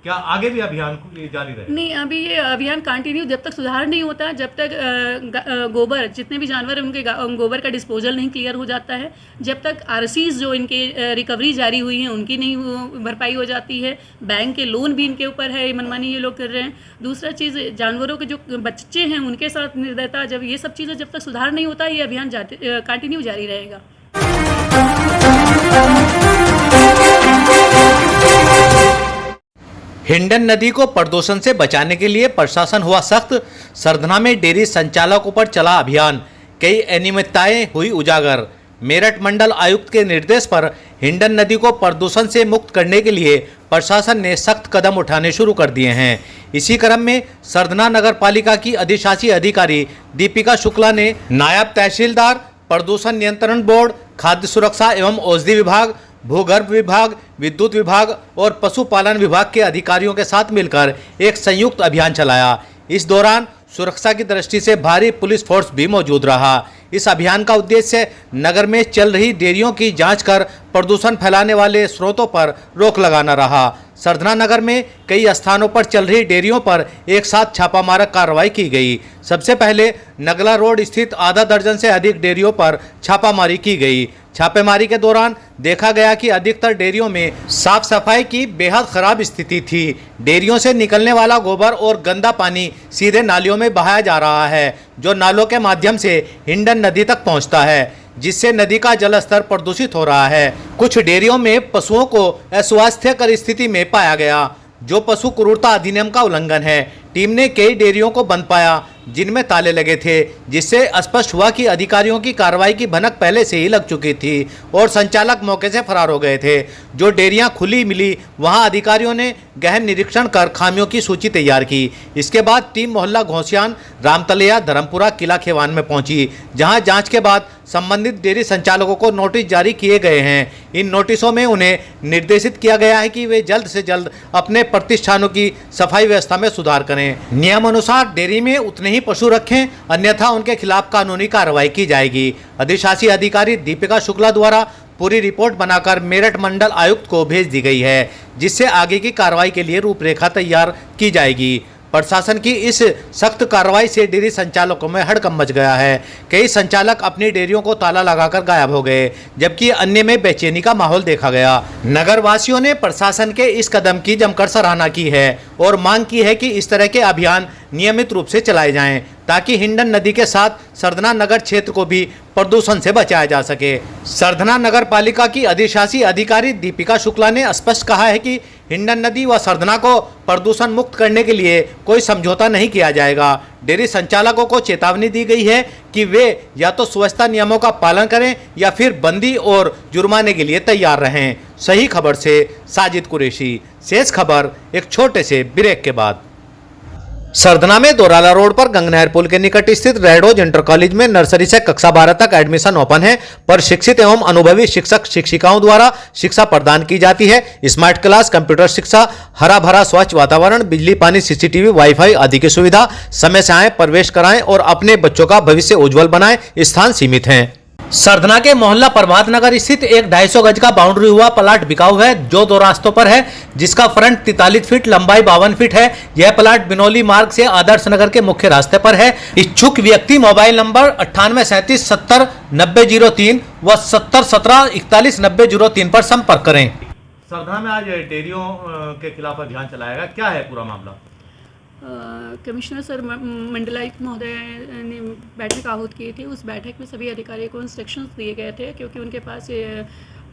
क्या आगे भी अभियान ये जारी रहेगा? नहीं, अभी ये अभियान कंटिन्यू जब तक सुधार नहीं होता, जब तक गोबर, जितने भी जानवर हैं उनके गोबर का डिस्पोजल नहीं क्लियर हो जाता है, जब तक आरसीज जो इनके रिकवरी जारी हुई हैं उनकी नहीं भरपाई हो जाती है, बैंक के लोन भी इनके ऊपर है, मनमानी ये लोग कर रहे हैं। दूसरा चीज़, जानवरों के जो बच्चे हैं उनके साथ निर्दयता, जब ये सब चीज़ें जब तक सुधार नहीं होता, ये अभियान कंटिन्यू जारी रहेगा। हिंडन नदी को प्रदूषण से बचाने के लिए प्रशासन हुआ सख्त। सरधना में डेयरी संचालकों पर चला अभियान, कई अनियमितताएं हुई उजागर। मेरठ मंडल आयुक्त के निर्देश पर हिंडन नदी को प्रदूषण से मुक्त करने के लिए प्रशासन ने सख्त कदम उठाने शुरू कर दिए हैं। इसी क्रम में सरधना नगर पालिका की अधिशासी अधिकारी दीपिका शुक्ला ने नायब तहसीलदार, प्रदूषण नियंत्रण बोर्ड, खाद्य सुरक्षा एवं औषधि विभाग, भूगर्भ विभाग, विद्युत विभाग और पशुपालन विभाग के अधिकारियों के साथ मिलकर एक संयुक्त अभियान चलाया। इस दौरान सुरक्षा की दृष्टि से भारी पुलिस फोर्स भी मौजूद रहा। इस अभियान का उद्देश्य नगर में चल रही डेयरियों की जांच कर प्रदूषण फैलाने वाले स्रोतों पर रोक लगाना रहा। सरधना नगर में कई स्थानों पर चल रही डेयरियों पर एक साथ छापामार कार्रवाई की गई। सबसे पहले नगला रोड स्थित आधा दर्जन से अधिक डेयरियों पर छापामारी की गई। छापेमारी के दौरान देखा गया कि अधिकतर डेयरियों में साफ सफाई की बेहद खराब स्थिति थी। डेयरियों से निकलने वाला गोबर और गंदा पानी सीधे नालियों में बहाया जा रहा है, जो नालों के माध्यम से हिंडन नदी तक पहुंचता है, जिससे नदी का जल स्तर प्रदूषित हो रहा है। कुछ डेयरियों में पशुओं को अस्वास्थ्यकर स्थिति में पाया गया, जो पशु क्रूरता अधिनियम का उल्लंघन है। टीम ने कई डेयरियों को बंद पाया जिनमें ताले लगे थे, जिससे स्पष्ट हुआ कि अधिकारियों की कार्रवाई की भनक पहले से ही लग चुकी थी और संचालक मौके से फरार हो गए थे। जो डेयरियां खुली मिली वहां अधिकारियों ने गहन निरीक्षण कर खामियों की सूची तैयार की। इसके बाद टीम मोहल्ला घोसियान, रामतलिया, धर्मपुरा, किला खेवान में पहुंची, जहां जांच के बाद संबंधित डेयरी संचालकों को नोटिस जारी किए गए हैं। इन नोटिसों में उन्हें निर्देशित किया गया है कि वे जल्द से जल्द अपने प्रतिष्ठानों की सफाई व्यवस्था में सुधार करें। नियमानुसार डेयरी में उतने ही पशु रखें, अन्यथा उनके खिलाफ कानूनी कार्रवाई की जाएगी। अधिशासी अधिकारी दीपिका शुक्ला द्वारा पूरी रिपोर्ट बनाकर मेरठ मंडल आयुक्त को भेज दी गई है, जिससे आगे की कार्रवाई के लिए रूपरेखा तैयार की जाएगी। प्रशासन की इस सख्त कार्रवाई से डेयरी संचालकों में हड़कंप मच गया है। कई संचालक अपनी डेयरियों को ताला लगाकर गायब हो गए, जबकि अन्य में बेचैनी का माहौल देखा गया। नगर वासियों ने प्रशासन के इस कदम की जमकर सराहना की है और मांग की है कि इस तरह के अभियान नियमित रूप से चलाए जाएं, ताकि हिंडन नदी के साथ सरधना नगर क्षेत्र को भी प्रदूषण से बचाया जा सके। सरधना नगर पालिका की अधिशासी अधिकारी दीपिका शुक्ला ने स्पष्ट कहा है कि हिंडन नदी व सरधना को प्रदूषण मुक्त करने के लिए कोई समझौता नहीं किया जाएगा। डेयरी संचालकों को चेतावनी दी गई है कि वे या तो स्वच्छता नियमों का पालन करें या फिर बंदी और जुर्माने के लिए तैयार रहें। सही खबर से साजिद कुरैशी। शेष खबर एक छोटे से ब्रेक के बाद। सरधना में दोराला रोड पर गंगनहर पुल के निकट स्थित रेड रोज इंटर कॉलेज में नर्सरी से कक्षा 12 तक एडमिशन ओपन है। पर शिक्षित एवं अनुभवी शिक्षक शिक्षिकाओं द्वारा शिक्षा प्रदान की जाती है। स्मार्ट क्लास, कंप्यूटर शिक्षा, हरा भरा स्वच्छ वातावरण, बिजली पानी, सीसीटीवी, वाईफाई आदि की सुविधा। समय से आए, प्रवेश कराएं और अपने बच्चों का भविष्य उज्जवल बनाएं। स्थान सीमित हैं। सरधना के मोहल्ला प्रभात नगर स्थित एक 250 गज का बाउंड्री हुआ प्लाट बिकाऊ है, जो 2 रास्तों पर है, जिसका फ्रंट 43 फीट, लंबाई 52 फीट है। यह प्लाट बिनौली मार्ग से आदर्श नगर के मुख्य रास्ते पर है। इच्छुक व्यक्ति मोबाइल नंबर 9837 70 9003 व 70 17 41 9003 पर संपर्क करें। सरधना में आज डेयरियों के खिलाफ अभियान चलाया गया, क्या है पूरा मामला? कमिश्नर सर, मंडलायुक्त महोदय ने बैठक आहूत की थी। उस बैठक में सभी अधिकारियों को इंस्ट्रक्शंस दिए गए थे, क्योंकि उनके पास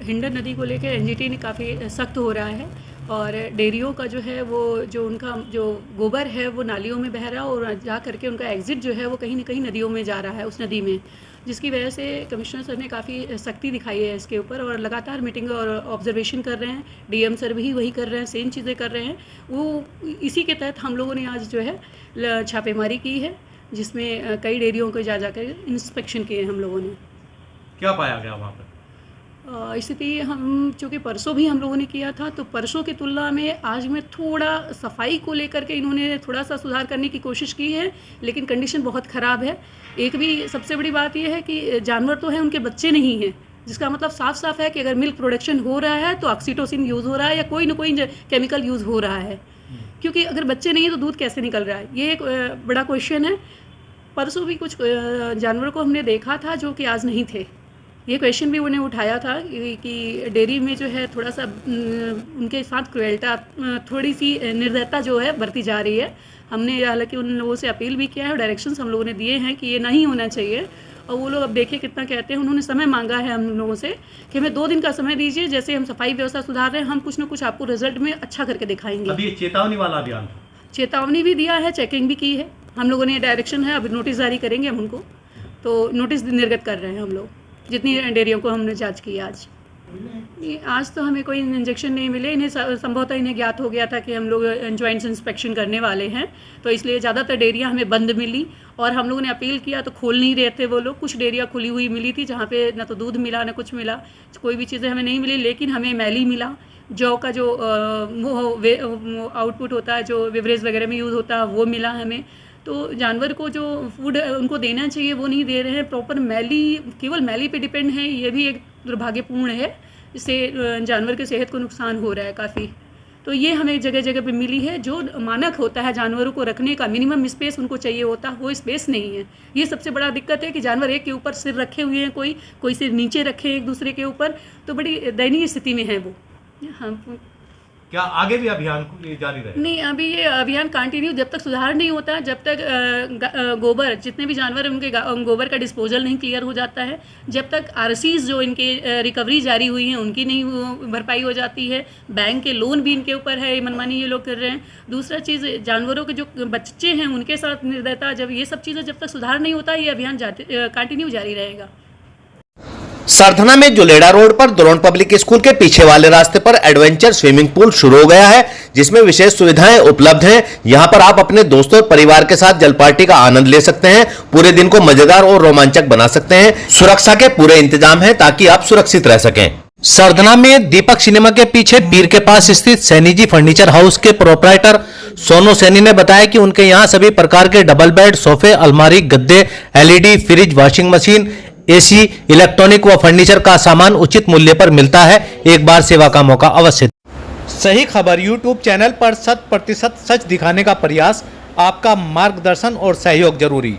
हिंडन नदी को लेकर एनजीटी ने काफ़ी सख्त हो रहा है और डेयरियों का जो है वो जो उनका जो गोबर है वो नालियों में बह रहा है और जा करके उनका एग्ज़िट जो है वो कहीं ना कहीं नदियों में जा रहा है, उस नदी में, जिसकी वजह से कमिश्नर सर ने काफ़ी सख्ती दिखाई है इसके ऊपर और लगातार मीटिंग और ऑब्जर्वेशन कर रहे हैं। डीएम सर भी वही कर रहे हैं, सेम चीज़ें कर रहे हैं। वो इसी के तहत हम लोगों ने आज जो है छापेमारी की है, जिसमें कई डेयरियों को जा कर इंस्पेक्शन किए हम लोगों ने। क्या पाया गया वहाँ पर? स्थिति हम चूँकि परसों भी हम लोगों ने किया था, तो परसों की तुलना में आज में थोड़ा सफाई को लेकर के इन्होंने थोड़ा सा सुधार करने की कोशिश की है, लेकिन कंडीशन बहुत ख़राब है। एक भी सबसे बड़ी बात यह है कि जानवर तो हैं, उनके बच्चे नहीं हैं, जिसका मतलब साफ साफ है कि अगर मिल्क प्रोडक्शन हो रहा है तो ऑक्सीटोसिन यूज़ हो रहा है या कोई ना कोई केमिकल यूज़ हो रहा है। क्योंकि अगर बच्चे नहीं है तो दूध कैसे निकल रहा है, ये एक बड़ा क्वेश्चन है। परसों भी कुछ जानवरों को हमने देखा था जो कि आज नहीं थे। ये क्वेश्चन भी उन्हें उठाया था कि डेयरी में जो है थोड़ा सा उनके साथ क्रूएल्टा, थोड़ी सी निर्दयता जो है बरती जा रही है। हमने हालांकि उन लोगों से अपील भी किया है और डायरेक्शंस हम लोगों ने दिए हैं कि ये नहीं होना चाहिए, और वो लोग अब देखिए कितना कहते हैं। उन्होंने समय मांगा है हम लोगों से कि हमें 2 दिन का समय दीजिए, जैसे हम सफाई व्यवस्था सुधार रहे हैं, हम कुछ ना कुछ आपको रिजल्ट में अच्छा करके दिखाएंगे। अभी ये चेतावनी वाला अभियान था, चेतावनी भी दिया है, चेकिंग भी की है हम लोगों ने, डायरेक्शन है, अब नोटिस जारी करेंगे हम उनको। तो नोटिस निर्गत कर रहे हैं हम लोग, जितनी डेयरियों को हमने जांच की आज। आज तो हमें कोई इंजेक्शन नहीं मिले। इन्हें संभवतः इन्हें ज्ञात हो गया था कि हम लोग जॉइंट्स इंस्पेक्शन करने वाले हैं, तो इसलिए ज़्यादातर डेयरियाँ हमें बंद मिली, और हम लोगों ने अपील किया तो खोल नहीं रहे थे वो लोग। कुछ डेयरियाँ खुली हुई मिली थी जहाँ पे ना तो दूध मिला ना कुछ मिला, कोई भी चीज़ें हमें नहीं मिली। लेकिन हमें मैली मिला, जौ का जो वो आउटपुट होता है जो बेवरेज वगैरह में यूज़ होता है वो मिला हमें। तो जानवर को जो फूड उनको देना चाहिए वो नहीं दे रहे हैं प्रॉपर। मैली, केवल मैली पे डिपेंड है, ये भी एक दुर्भाग्यपूर्ण है। इससे जानवर की सेहत को नुकसान हो रहा है काफ़ी। तो ये हमें जगह जगह पे मिली है। जो मानक होता है जानवरों को रखने का, मिनिमम स्पेस उनको चाहिए होता है, वो स्पेस नहीं है। ये सबसे बड़ा दिक्कत है कि जानवर एक के ऊपर सिर रखे हुए हैं, कोई सिर नीचे रखे एक दूसरे के ऊपर, तो बड़ी दयनीय स्थिति में है वो। हाँ, क्या आगे भी अभियान जारी रहे? नहीं, अभी ये अभियान कंटिन्यू जब तक सुधार नहीं होता, जब तक गोबर, जितने भी जानवर उनके गोबर का डिस्पोजल नहीं क्लियर हो जाता है, जब तक आरसीज जो इनके रिकवरी जारी हुई हैं उनकी नहीं भरपाई हो जाती है, बैंक के लोन भी इनके ऊपर है, मनमानी ये लोग कर रहे हैं। दूसरा चीज़, जानवरों के जो बच्चे हैं उनके साथ निर्दयता, जब ये सब चीज़ें जब तक सुधार नहीं होता, ये अभियान कंटिन्यू जारी रहेगा। सरधना में जुलेड़ा रोड पर दुरोन पब्लिक स्कूल के पीछे वाले रास्ते पर एडवेंचर स्विमिंग पूल शुरू हो गया है, जिसमें विशेष सुविधाएं उपलब्ध हैं। यहां पर आप अपने दोस्तों और परिवार के साथ जल पार्टी का आनंद ले सकते हैं, पूरे दिन को मजेदार और रोमांचक बना सकते हैं। सुरक्षा के पूरे इंतजाम हैं ताकि आप सुरक्षित रह सकें। सरधना में दीपक सिनेमा के पीछे पीर के पास स्थित सैनी जी फर्नीचर हाउस के प्रोपराइटर सोनू सैनी ने बताया कि उनके यहाँ सभी प्रकार के डबल बेड, सोफे, अलमारी, गद्दे, LED, fridge, washing machine, AC, electronic व फर्नीचर का सामान उचित मूल्य पर मिलता है। एक बार सेवा का मौका अवश्य। सही खबर यूट्यूब चैनल पर 100% सच दिखाने का प्रयास, आपका मार्गदर्शन और सहयोग जरूरी।